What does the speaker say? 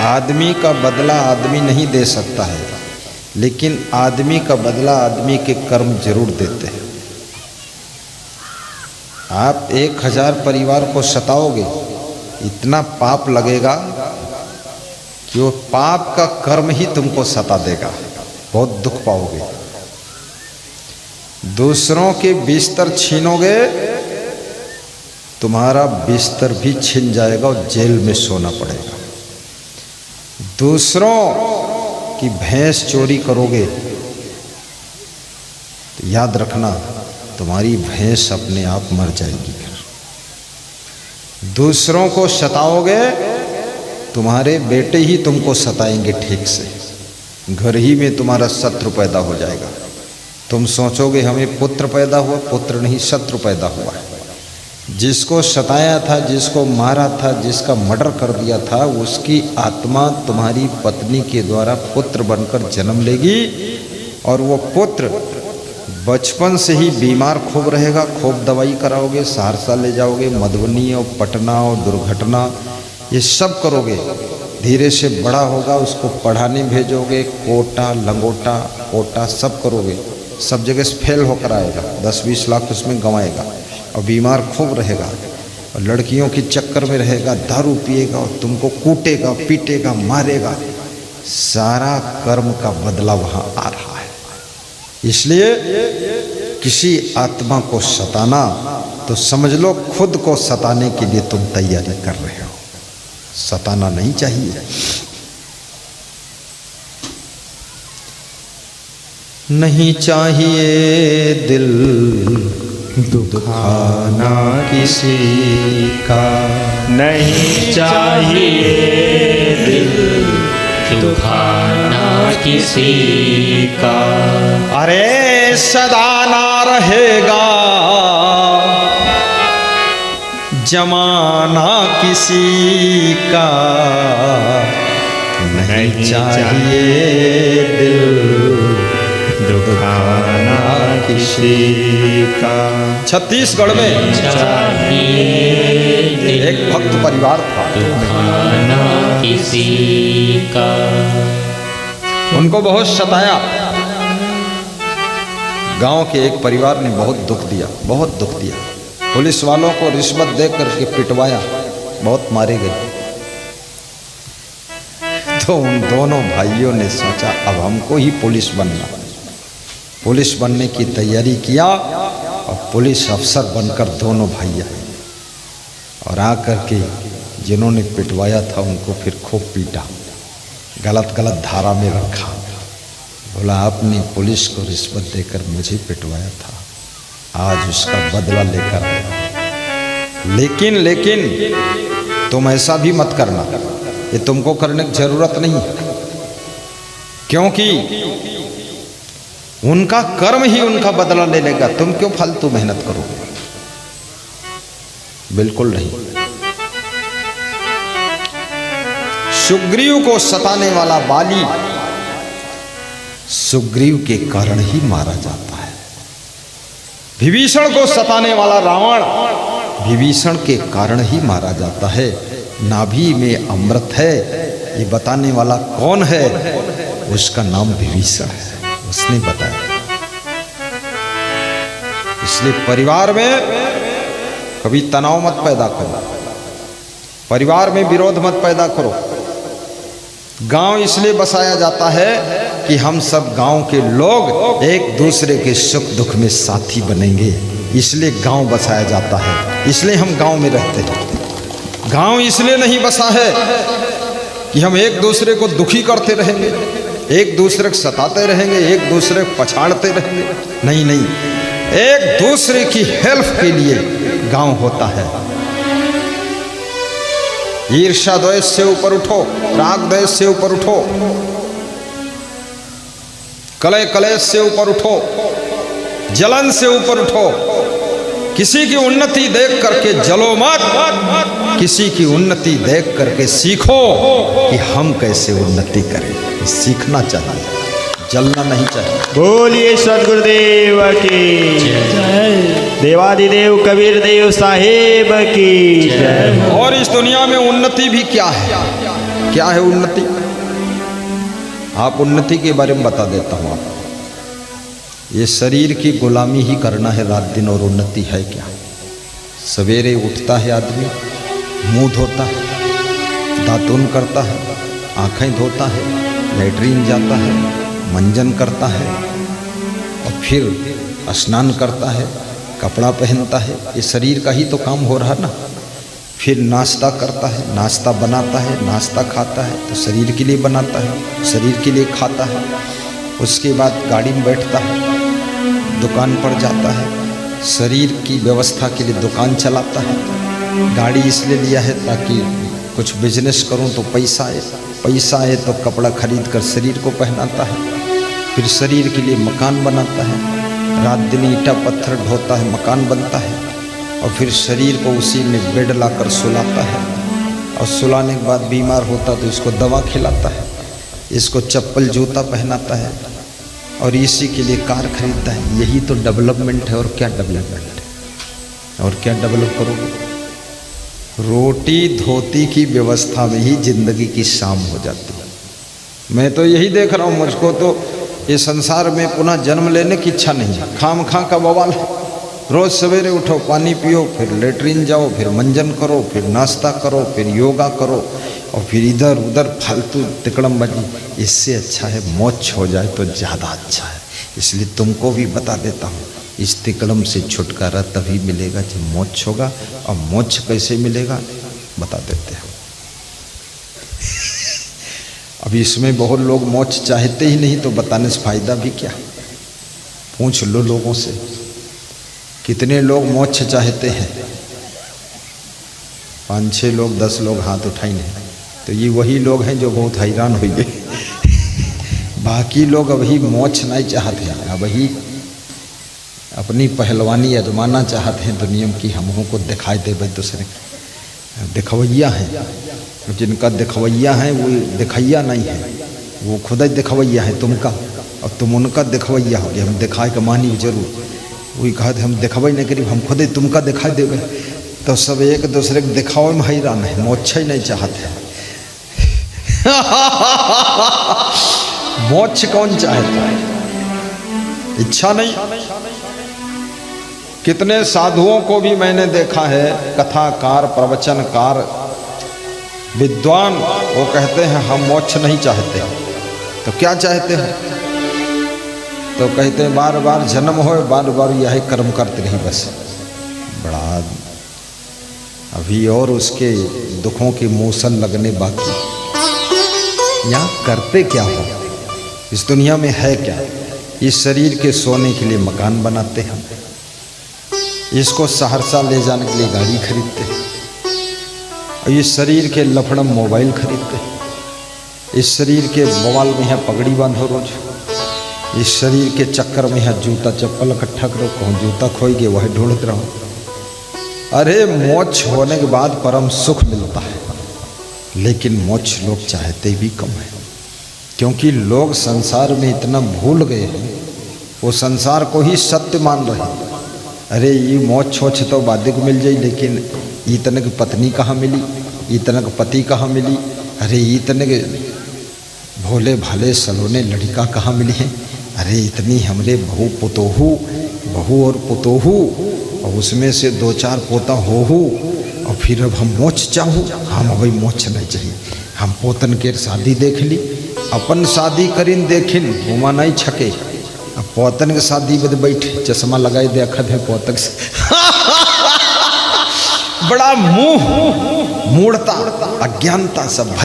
आदमी का बदला आदमी नहीं दे सकता है, लेकिन आदमी का बदला आदमी के कर्म जरूर देते हैं। आप 1000 परिवार को सताओगे, इतना पाप लगेगा कि वो पाप का कर्म ही तुमको सता देगा, बहुत दुख पाओगे। दूसरों के बिस्तर छीनोगे, तुम्हारा बिस्तर भी छिन जाएगा और जेल में सोना पड़ेगा। दूसरों की भैंस चोरी करोगे तो याद रखना तुम्हारी भैंस अपने आप मर जाएगी। दूसरों को सताओगे, तुम्हारे बेटे ही तुमको सताएंगे ठीक से, घर ही में तुम्हारा शत्रु पैदा हो जाएगा। तुम सोचोगे हमें पुत्र पैदा हुआ, पुत्र नहीं शत्रु पैदा हुआ है। जिसको सताया था, जिसको मारा था, जिसका मर्डर कर दिया था, उसकी आत्मा तुम्हारी पत्नी के द्वारा पुत्र बनकर जन्म लेगी और वो पुत्र बचपन से ही बीमार खूब रहेगा। खूब दवाई कराओगे, सहरसा ले जाओगे, मधुबनी और पटना और दुर्घटना ये सब करोगे। धीरे से बड़ा होगा, उसको पढ़ाने भेजोगे, कोटा लंगोटा कोटा सब करोगे, सब जगह से फेल होकर आएगा, 10-20 लाख उसमें गंवाएगा और बीमार खूब रहेगा और लड़कियों के चक्कर में रहेगा, दारू पिएगा और तुमको कूटेगा, पीटेगा, मारेगा। सारा कर्म का बदला वहाँ आ रहा है। इसलिए किसी आत्मा को सताना तो समझ लो खुद को सताने के लिए तुम तैयारी कर रहे हो, सताना नहीं चाहिए। नहीं चाहिए दिल दुखाना किसी का, नहीं चाहिए दिल दुखाना किसी का। अरे सदा ना रहेगा जमाना किसी का, नहीं चाहिए दिल दुखाना किसी का। छत्तीसगढ़ में एक भक्त परिवार था, दुखाना किसी का। उनको बहुत सताया। गांव के एक परिवार ने बहुत दुख दिया, बहुत दुख दिया। पुलिस वालों को रिश्वत दे करके पिटवाया, बहुत मारे गए। तो उन दोनों भाइयों ने सोचा अब हमको ही पुलिस बनना। पुलिस बनने की तैयारी किया और पुलिस अफसर बनकर दोनों भाई आए और आकर के जिन्होंने पिटवाया था उनको फिर खूब पीटा, गलत गलत धारा में रखा। बोला आपने पुलिस को रिश्वत देकर मुझे पिटवाया था, आज उसका बदला लेकर आया। लेकिन तुम ऐसा भी मत करना, ये तुमको करने की जरूरत नहीं, क्योंकि उनका कर्म ही उनका बदला ले लेगा। तुम क्यों फालतू मेहनत करोगे? बिल्कुल नहीं। सुग्रीव को सताने वाला बाली सुग्रीव के कारण ही मारा जाता है। विभीषण को सताने वाला रावण विभीषण के कारण ही मारा जाता है। नाभि में अमृत है ये बताने वाला कौन है? उसका नाम विभीषण है, उसने बताया। इसलिए परिवार में कभी तनाव मत पैदा करो, परिवार में विरोध मत पैदा करो। गांव इसलिए बसाया जाता है कि हम सब गांव के लोग एक दूसरे के सुख दुख में साथी बनेंगे, इसलिए गांव बसाया जाता है, इसलिए हम गांव में रहते हैं। गांव इसलिए नहीं बसा है कि हम एक दूसरे को दुखी करते रहेंगे, एक दूसरे को सताते रहेंगे, एक दूसरे को पछाड़ते रहेंगे। नहीं नहीं, एक दूसरे की हेल्प के लिए गांव होता है। ईर्ष्या द्वेष से ऊपर उठो, राग द्वेष से ऊपर उठो, कलह कलेश से ऊपर उठो, जलन से ऊपर उठो। किसी की उन्नति देख करके जलो मत, किसी की उन्नति देख करके सीखो कि हम कैसे उन्नति करें, सीखना चाहिए। जलना नहीं चाहिए। बोलिए सदगुरुदेव की देवादिदेव कबीर देव साहेब की जय। और इस दुनिया में उन्नति भी क्या है? क्या है उन्नति? आप उन्नति के बारे में बता देता हूँ आपको। ये शरीर की गुलामी ही करना है रात दिन, और उन्नति है क्या? सवेरे उठता है आदमी, मुंह धोता है, दातुन करता है, आँखें धोता है, लेटरिन जाता है, मंजन करता है, और फिर स्नान करता है, कपड़ा पहनता है। ये शरीर का ही तो काम हो रहा ना। फिर नाश्ता करता है, नाश्ता बनाता है, नाश्ता खाता है तो शरीर के लिए बनाता है, शरीर के लिए खाता है। उसके बाद गाड़ी में बैठता है, दुकान पर जाता है, शरीर की व्यवस्था के लिए दुकान चलाता है। गाड़ी इसलिए लिया है ताकि कुछ बिजनेस करूं तो पैसा आए, पैसा आए तो कपड़ा खरीद कर शरीर को पहनाता है। फिर शरीर के लिए मकान बनाता है, रात दिन ईंटा पत्थर ढोता है, मकान बनता है। और फिर शरीर को उसी में बेड लाकर सुलाता है, और सुलाने के बाद बीमार होता तो इसको दवा खिलाता है, इसको चप्पल जूता पहनाता है, और इसी के लिए कार खरीदता है। यही तो डेवलपमेंट है। और क्या डेवलपमेंट है? और क्या डेवलप करोगे? रोटी धोती की व्यवस्था में ही जिंदगी की शाम हो जाती है। मैं तो यही देख रहा हूँ, मुझको तो ये संसार में पुनः जन्म लेने की इच्छा नहीं है। खाम खा का बवाल है। रोज़ सवेरे उठो, पानी पियो, फिर लेटरिन जाओ, फिर मंजन करो, फिर नाश्ता करो, फिर योगा करो, और फिर इधर उधर फालतू तिकड़मबाजी। इससे अच्छा है मोक्ष हो जाए तो ज़्यादा अच्छा है। इसलिए तुमको भी बता देता हूँ, इस तिकड़म से छुटकारा तभी मिलेगा जब मोक्ष होगा। और मोक्ष कैसे मिलेगा बता देते हैं। अब इसमें बहुत लोग मोक्ष चाहते ही नहीं, तो बताने से फायदा भी क्या? पूछ लो लोगों से, कितने लोग मोक्ष चाहते हैं? 5-6 लोग, 10 लोग हाथ उठाए नहीं। तो ये वही लोग हैं जो बहुत हैरान हो गए। बाकी लोग अभी मोक्ष नहीं चाहते हैं, अभी अपनी पहलवानी आजमाना चाहते हैं दुनिया की। हमों को दिखाई दे भाई दूसरे दिखवैया हैं। जिनका दिखवैया है वो दिखैया नहीं है, वो खुद ही दिखवैया है तुमका, और तुम उनका दिखवैया हो गया। हम दिखाए का मानी जरूर, वही कहा थे हम दिखावे नहीं करीब, हम खुद ही तुमका दिखाई देवे। तो सब एक दूसरे को दिखावे में हैरान है, मोक्ष ही नहीं चाहते। मोक्ष कौन चाहता है? इच्छा नहीं। कितने साधुओं को भी मैंने देखा है, कथाकार, प्रवचनकार, विद्वान, वो कहते हैं हम मोक्ष नहीं चाहते। तो क्या चाहते हैं? तो कहते हैं बार बार जन्म हो, बार बार यही कर्म करते रही बस। बड़ा अभी और उसके दुखों की मूसल लगने बाकी। या करते क्या हो? इस दुनिया में है क्या? इस शरीर के सोने के लिए मकान बनाते हैं, इसको सहरसा ले जाने के लिए गाड़ी खरीदते हैं, और इस शरीर के लफड़म मोबाइल खरीदते हैं, इस शरीर के बवाल में यहाँ पगड़ी बांधो रोज, इस शरीर के चक्कर में यहाँ जूता चप्पल इकट्ठा करो, कहूँ जूता खोई गए वही ढूंढते रहो। अरे मोक्ष होने के बाद परम सुख मिलता है, लेकिन मोक्ष लोग चाहते भी कम है, क्योंकि लोग संसार में इतना भूल गए हैं, वो संसार को ही सत्य मान रहे हैं। अरे ये मोक्ष होछ तो बाधिक मिल जाए, लेकिन इतने की पत्नी कहाँ मिली, इतने का पति कहाँ मिली, अरे इतने के भोले भाले सलोने लड़का कहाँ मिली हैं, अरे इतनी हमरे बहू और पुतोहू, और उसमें से 2-4 पोता हो, और फिर अब हम मोक्ष चाहूँ। हम अभी मोक्ष नहीं चाहिए, हम पोतन के शादी देख ली, अपन शादी करीन देखिन घुमा नहीं छके, अब पोतन के शादी में बैठे चश्मा लगाए देखत है पोतक से। बड़ा मुंह मूढ़ता, अज्ञानता सब